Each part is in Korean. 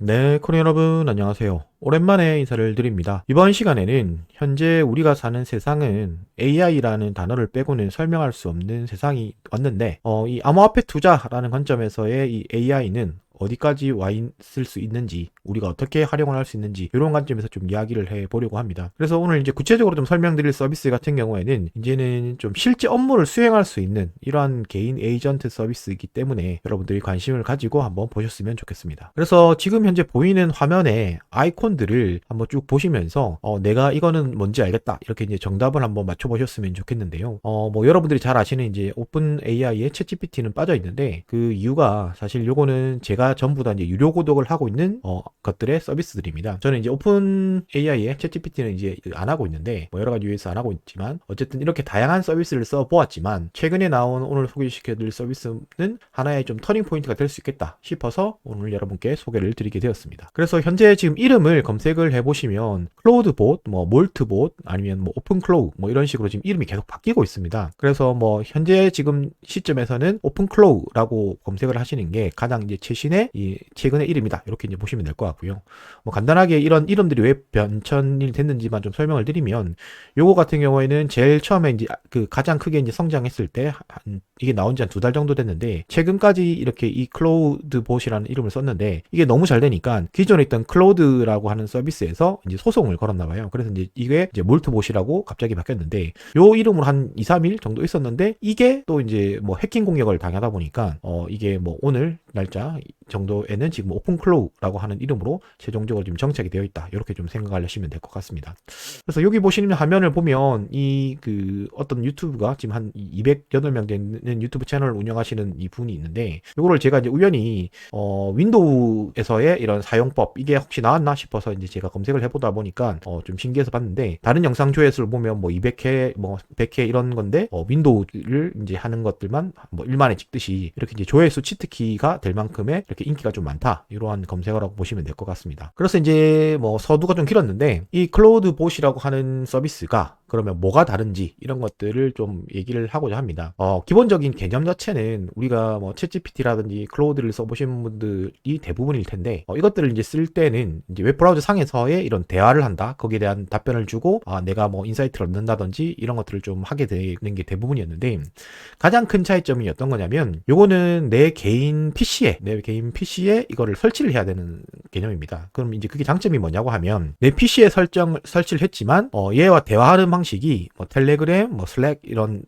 네, 코리안 여러분, 안녕하세요. 오랜만에 인사를 드립니다. 이번 시간에는 현재 우리가 사는 세상은 AI라는 단어를 빼고는 설명할 수 없는 세상이 왔는데, 이 암호화폐 투자라는 관점에서의 이 AI는 어디까지 와 있을 수 있는지, 우리가 어떻게 활용을 할 수 있는지, 이런 관점에서 좀 이야기를 해 보려고 합니다. 그래서 오늘 이제 구체적으로 좀 설명드릴 서비스 같은 경우에는, 이제는 좀 실제 업무를 수행할 수 있는 이러한 개인 에이전트 서비스이기 때문에 여러분들이 관심을 가지고 한번 보셨으면 좋겠습니다. 그래서 지금 현재 보이는 화면에 아이콘들을 한번 쭉 보시면서, 내가 이거는 뭔지 알겠다, 이렇게 이제 정답을 한번 맞춰보셨으면 좋겠는데요. 뭐 여러분들이 잘 아시는 이제 오픈 AI의 챗 GPT는 빠져 있는데, 그 이유가 사실 요거는 제가 전부 다 이제 유료 구독을 하고 있는 것들의 서비스들입니다. 저는 이제 오픈 AI의 챗 GPT는 이제 안 하고 있는데, 뭐 여러 가지 이유에서 안 하고 있지만, 어쨌든 이렇게 다양한 서비스를 써 보았지만, 최근에 나온 오늘 소개시켜드릴 서비스는 하나의 좀 터닝 포인트가 될 수 있겠다 싶어서 오늘 여러분께 소개를 드리게 되었습니다. 그래서 현재 지금 이름을 검색을 해보시면 클로우드봇, 뭐 몰트봇, 아니면 뭐 오픈클로우, 뭐 이런 식으로 지금 이름이 계속 바뀌고 있습니다. 그래서 뭐 현재 지금 시점에서는 오픈클로우라고 검색을 하시는 게 가장 이제 최신의 최근의 이름이다, 이렇게 이제 보시면 될 것 같고요. 뭐 간단하게 이런 이름들이 왜 변천이 됐는지만 좀 설명을 드리면, 요거 같은 경우에는 제일 처음에 이제 그 가장 크게 이제 성장했을 때 이게 나온 지 한 2달 정도 됐는데, 최근까지 이렇게 이 클로우드봇이라는 이름을 썼는데, 이게 너무 잘 되니까 기존에 있던 클로우드라고 하는 서비스에서 이제 소송을 걸었나 봐요. 그래서 이게 이제 몰트봇이라고 갑자기 바뀌었는데, 요 이름으로 한 2, 3일 정도 있었는데, 이게 또 이제 뭐 해킹 공격을 당하다 보니까 이게 뭐 오늘 날짜 정도에는 지금 오픈클로우라고 하는 이름으로 최종적으로 지금 정착이 되어 있다, 이렇게 좀 생각하시면 될 것 같습니다. 그래서 여기 보시는 화면을 보면 이 어떤 유튜브가 지금 한 208명 되는 유튜브 채널을 운영하시는 이 분이 있는데, 이거를 제가 이제 우연히 윈도우에서의 이런 사용법, 이게 혹시 나왔나 싶어서 이제 제가 검색을 해보다 보니까 좀 신기해서 봤는데, 다른 영상 조회수를 보면 뭐 200회, 뭐 100회 이런 건데, 윈도우를 이제 하는 것들만 뭐 1만에 찍듯이 이렇게 이제 조회수 치트키가 될 만큼의 이렇게 인기가 좀 많다, 이러한 검색어라고 보시면 될 것 같습니다. 그래서 이제 뭐 서두가 좀 길었는데, 이 클로우드봇이라고 하는 서비스가 그러면 뭐가 다른지, 이런 것들을 좀 얘기를 하고자 합니다. 기본적인 개념 자체는 우리가 뭐 챗GPT라든지 클로우드를 써보신 분들이 대부분일 텐데, 이것들을 이제 쓸 때는 이제 웹브라우저 상에서의 이런 대화를 한다, 거기에 대한 답변을 주고 내가 뭐 인사이트를 얻는다든지 이런 것들을 좀 하게 되는 게 대부분이었는데, 가장 큰 차이점이 어떤 거냐면, 요거는 내 개인 PC에 이거를 설치를 해야 되는 개념입니다. 그럼 이제 그게 장점이 뭐냐고 하면, 내 PC에 설치를 했지만 얘와 대화하는 방식이 뭐 텔레그램, 뭐 슬랙, 이런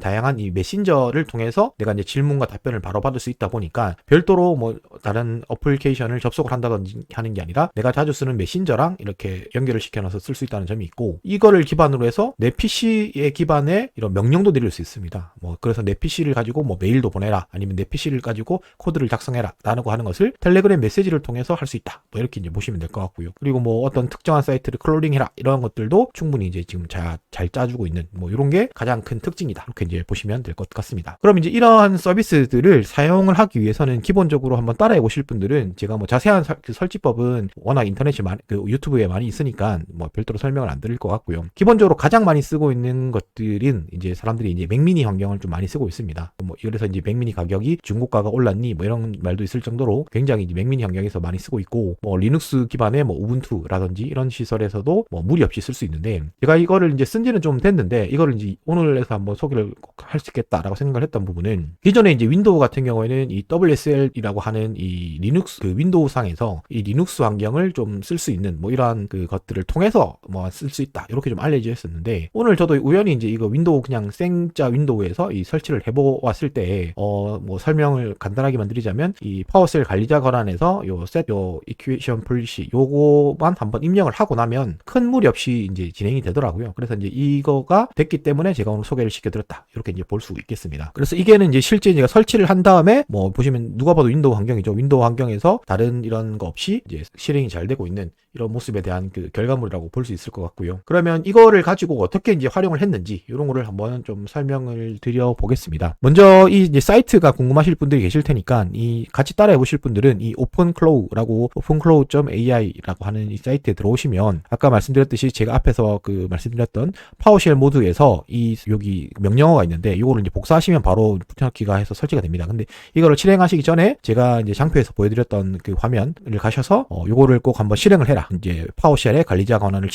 다양한 이 메신저를 통해서 내가 이제 질문과 답변을 바로 받을 수 있다 보니까, 별도로 뭐 다른 어플리케이션을 접속을 한다든지 하는 게 아니라 내가 자주 쓰는 메신저랑 이렇게 연결을 시켜놔서 쓸 수 있다는 점이 있고, 이거를 기반으로 해서 내 PC에 기반의 이런 명령도 내릴 수 있습니다. 뭐 그래서 내 PC를 가지고 뭐 메일도 보내라, 아니면 내 PC를 가지고 코드를 작성해라 라고 하는 것을 텔레그램 메시지를 통해서 할 수 있다, 뭐 이렇게 이제 보시면 될 것 같고요. 그리고 뭐 어떤 특정한 사이트를 클롤링해라, 이런 것들도 충분히 이제 지금 잘 짜주고 있는, 뭐 이런 게 가장 큰 특징이다, 이렇게 이제 보시면 될 것 같습니다. 그럼 이제 이러한 서비스들을 사용을 하기 위해서는 기본적으로 한번 따라해 보실 분들은, 제가 뭐 자세한 설치법은 워낙 인터넷에 유튜브에 많이 있으니까 뭐 별도로 설명을 안 드릴 것 같고요. 기본적으로 가장 많이 쓰고 있는 것들은 이제 사람들이 이제 맥미니 환경을 좀 많이 쓰고 있습니다. 뭐 그래서 이제 맥미니 가격이 중고가가 올랐니, 뭐 이런 말도 있을 정도로 굉장히 이제 맥미니 환경에서 많이 쓰고 있고, 뭐 리눅스 기반의 뭐 우분투라든지 이런 시설에서도 뭐 무리 없이 쓸 수 있는데, 제가 이거를 이제 쓴 지는 좀 됐는데, 이거를 이제 오늘에서 한번 소개를 꼭 할 수 있겠다라고 생각을 했던 부분은, 기존에 이제 윈도우 같은 경우에는 이 WSL이라고 하는 이 리눅스 윈도우 상에서 이 리눅스 환경을 좀 쓸 수 있는 뭐 이러한 것들을 통해서 뭐 쓸 수 있다, 이렇게 좀 알려져 있었는데, 오늘 저도 우연히 이제 이거 윈도우 그냥 생짜 윈도우에서 이 설치를 해보았을 때 뭐 설명을 간단하게만 드리자면, 이 파워셀 관리자 권한에서 요 이큐에이션 폴리시 요거만 한번 입력을 하고 나면 큰 무리 없이 이제 진행이 되더라고요. 그래서 이제 이거가 됐기 때문에 제가 오늘 소개를 시켜드렸다, 이렇게 이제 볼 수 있겠습니다. 그래서 이게는 이제 실제 제가 설치를 한 다음에 뭐 보시면 누가 봐도 윈도우 환경이죠. 윈도우 환경에서 다른 이런 거 없이 이제 실행이 잘 되고 있는 이런 모습에 대한 결과물이라고 볼 수 있을 것 같고요. 그러면 이거를 가지고 어떻게 이제 활용을 했는지, 이런 거를 한번 좀 설명을 드려 보겠습니다. 먼저 이 이제 사이트가 궁금하실 분들이 계실 테니까, 이 같이 따라해 보실 분들은 이 오픈클로우라고 opencloud.ai라고 하는 이 사이트에 들어오시면 아까 말씀드렸듯이 제가 앞에서 그 말씀드렸던 파워쉘 모드에서 이 여기 명령어가 있는데 이거를 이제 복사하시면 바로 붙여넣기가 해서 설치가 됩니다. 근데 이거를 실행하시기 전에 제가 이제 장표에서 보여드렸던 그 화면을 가셔서 요거를 꼭 한번 실행을 해라. 이제 파워쉘의 관리자 권한으로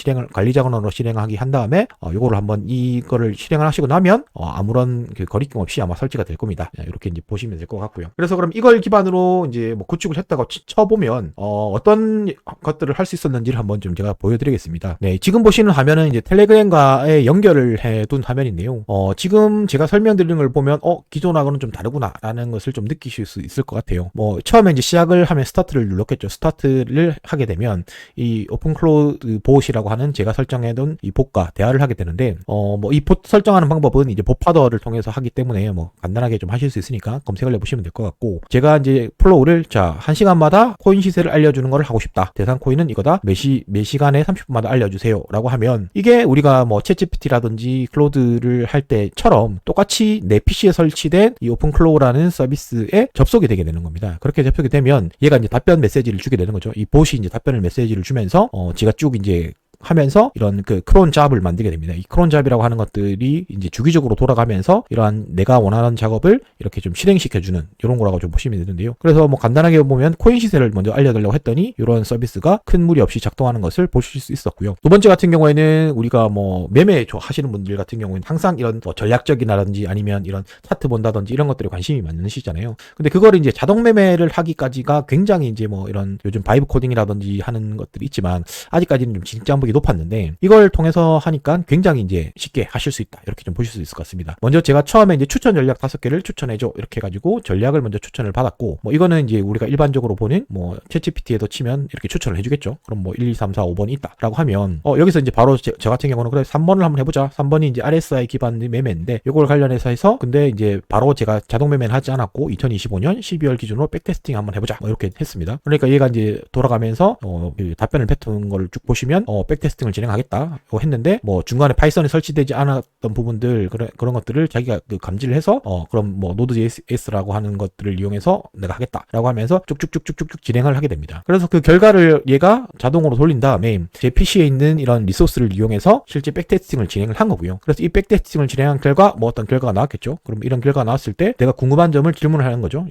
실행하기 한 다음에 요거를 한번 이거를 실행을 하시고 나면 아무런 그 거리낌 없이 아마 설치가 될 겁니다. 이렇게 이제 보시면 될 것 같고요. 그래서 그럼 이걸 기반으로 이제 뭐 구축을 했다고 쳐보면 어떤 것들을 할 수 있었는지를 한번 좀 제가 보여드리겠습니다. 네, 지금 보시는 화면은 이제 텔레그램과의 연결을 해둔 화면인데요. 지금 제가 설명드리는 걸 보면 기존하고는 좀 다르구나라는 것을 좀 느끼실 수 있을 것 같아요. 뭐 처음에 이제 시작을 하면 스타트를 눌렀겠죠. 스타트를 하게 되면 이 오픈클로ud 보트이라고 하는 제가 설정해둔 이 봇과 대화를 하게 되는데 뭐 이 봇 설정하는 방법은 이제 봇파더를 통해서 하기 때문에 뭐 간단하게 좀 하실 수 있으니까 검색을 해보시면 될 것 같고, 제가 이제 플로우를 1시간마다 코인 시세를 알려주는 걸 하고 싶다. 대상 코인은 이거다. 매 시간에 30분마다 알려주세요. 라고 하면 이게 우리가 뭐 챗GPT라든지 클로드를 할 때처럼 똑같이 내 PC에 설치된 이 오픈클로우라는 서비스에 접속이 되게 되는 겁니다. 그렇게 접속이 되면 얘가 이제 답변 메시지를 주게 되는 거죠. 이 봇이 이제 답변을 메시지를 주면서 제가 쭉 이제 하면서 이런 그 크론 잡을 만들게 됩니다. 이 크론 잡이라고 하는 것들이 이제 주기적으로 돌아가면서 이러한 내가 원하는 작업을 이렇게 좀 실행시켜주는 이런 거라고 좀 보시면 되는데요. 그래서 뭐 간단하게 보면 코인 시세를 먼저 알려달라고 했더니 이런 서비스가 큰 무리 없이 작동하는 것을 보실 수 있었고요. 두 번째 같은 경우에는 우리가 뭐 매매 하시는 분들 같은 경우에는 항상 이런 뭐 전략적이라든지 아니면 이런 차트 본다든지 이런 것들에 관심이 많으시잖아요. 근데 그거를 이제 자동 매매를 하기까지가 굉장히 이제 뭐 이런 요즘 바이브 코딩이라든지 하는 것들이 있지만 아직까지는 좀 진짜 한번 높았는데 이걸 통해서 하니까 굉장히 이제 쉽게 하실 수 있다. 이렇게 좀 보실 수 있을 것 같습니다. 먼저 제가 처음에 이제 추천 전략 5개를 추천해줘. 이렇게 해가지고 전략을 먼저 추천을 받았고, 뭐 이거는 이제 우리가 일반적으로 보는 뭐 챗GPT에도 치면 이렇게 추천을 해주겠죠. 그럼 뭐 1, 2, 3, 4, 5번이 있다. 라고 하면 여기서 이제 바로 저 같은 경우는 그래 3번을 한번 해보자. 3번이 이제 RSI 기반 매매인데 이걸 관련해서 해서 근데 이제 바로 제가 자동 매매는 하지 않았고 2025년 12월 기준으로 백테스팅 한번 해보자. 뭐 이렇게 했습니다. 그러니까 얘가 이제 돌아가면서 그 답변을 뱉은 걸 쭉 보시면 백테스팅을 진행하겠다 했는데 뭐 중간에 파이썬이 설치되지 않았던 부분들 그런 것들을 자기가 그 감지를 해서 그럼 뭐 Node.js라고 하는 것들을 이용해서 내가 하겠다라고 하면서 쭉쭉쭉쭉쭉 진행을 하게 됩니다. 그래서 그 결과를 얘가 자동으로 돌린 다음에 제 PC에 있는 이런 리소스를 이용해서 실제 백테스팅을 진행을 한 거고요. 그래서 이 백테스팅을 진행한 결과 뭐 어떤 결과가 나왔겠죠. 그럼 이런 결과가 나왔을 때 내가 궁금한 점을 질문을 하는 거죠.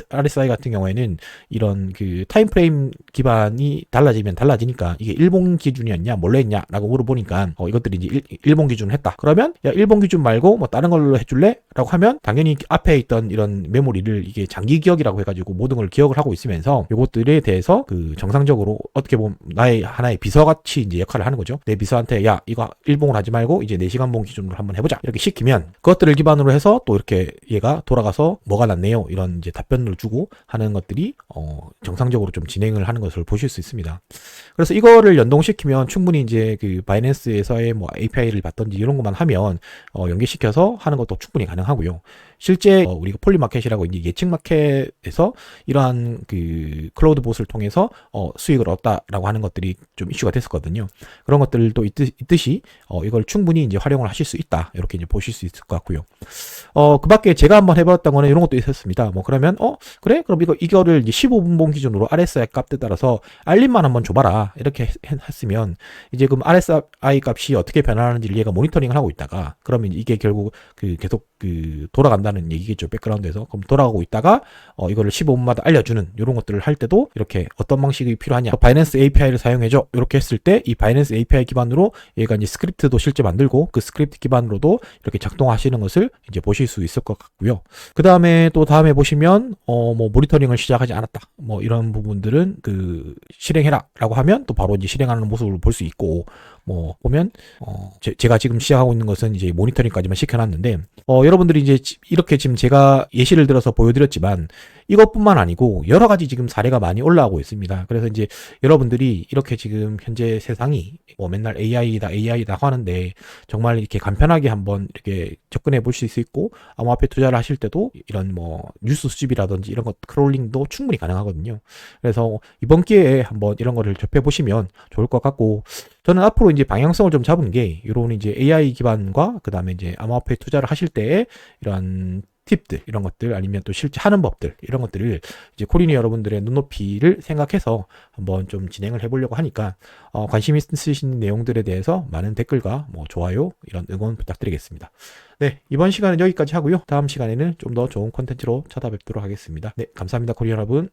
RSI 같은 경우에는 이런 그 타임프레임 기반이 달라지니까 이게 일본 기준이었냐 뭘로 했냐 라고 물어보니까 이것들이 이제 일본 기준을 했다. 그러면 야 일본 기준 말고 뭐 다른 걸로 해줄래? 라고 하면 당연히 앞에 있던 이런 메모리를 이게 장기 기억이라고 해가지고 모든 걸 기억을 하고 있으면서 이것들에 대해서 그 정상적으로 어떻게 보면 나의 하나의 비서같이 이제 역할을 하는 거죠. 내 비서한테 야 이거 일본을 하지 말고 이제 4시간봉 기준으로 한번 해보자 이렇게 시키면 그것들을 기반으로 해서 또 이렇게 얘가 돌아가서 뭐가 낫네요 이런 이제 답변을 주고 하는 것들이 정상적으로 좀 진행을 하는 것을 보실 수 있습니다. 그래서 이거를 연동시키면 충분히 이제 그 바이낸스에서의 뭐 API를 받던지 이런 것만 하면 연계시켜서 하는 것도 충분히 가능하고요. 실제 우리가 폴리마켓이라고 이제 예측 마켓에서 이러한 그 클로우드 봇을 통해서 수익을 얻었다라고 하는 것들이 좀 이슈가 됐었거든요. 그런 것들도 있듯이 이걸 충분히 이제 활용을 하실 수 있다. 이렇게 이제 보실 수 있을 것 같고요. 그 밖에 제가 한번 해봤던 거는 이런 것도 있었습니다. 뭐 그러면 그래? 그럼 이거를 이제 15분봉 기준으로 RSI 값에 따라서 알림만 한번 줘봐라. 이렇게 했으면 이제 그럼 RSI 값이 어떻게 변하는지를 얘가 모니터링을 하고 있다가 그러면 이게 결국 그 계속 그 돌아간다는 얘기겠죠. 백그라운드에서. 그럼 돌아가고 있다가 이거를 15분마다 알려주는 이런 것들을 할 때도 이렇게 어떤 방식이 필요하냐. 바이낸스 API를 사용해줘. 이렇게 했을 때 이 바이낸스 API 기반으로 얘가 이제 스크립트도 실제 만들고 그 스크립트 기반으로도 이렇게 작동하시는 것을 이제 보실 수 있을 것 같고요. 그 다음에 또 다음에 보시면 뭐 모니터링을 시작하지 않았다. 뭐 이런 부분들은 그 실행해라라고 하면 또 바로 이제 실행하는 모습을 볼 수 있고 뭐 보면 제가 지금 시작하고 있는 것은 이제 모니터링까지만 시켜놨는데 여러분들이 이제 이렇게 지금 제가 예시를 들어서 보여드렸지만 이것뿐만 아니고 여러 가지 지금 사례가 많이 올라오고 있습니다. 그래서 이제 여러분들이 이렇게 지금 현재 세상이 뭐 맨날 AI다 하는데 정말 이렇게 간편하게 한번 이렇게 접근해 보실 수 있고 암호화폐 투자를 하실 때도 이런 뭐 뉴스 수집이라든지 이런 것 크롤링도 충분히 가능하거든요. 그래서 이번 기회에 한번 이런 거를 접해 보시면 좋을 것 같고 저는 앞으로 이제 방향성을 좀 잡은 게 이런 이제 AI 기반과 그 다음에 이제 암호화폐 투자를 하실 때 이런 팁들 이런 것들 아니면 또 실제 하는 법들 이런 것들을 이제 코리니 여러분들의 눈높이를 생각해서 한번 좀 진행을 해보려고 하니까 관심 있으신 내용들에 대해서 많은 댓글과 뭐 좋아요 이런 응원 부탁드리겠습니다. 네, 이번 시간은 여기까지 하고요. 다음 시간에는 좀 더 좋은 콘텐츠로 찾아뵙도록 하겠습니다. 네, 감사합니다, 코리니 여러분.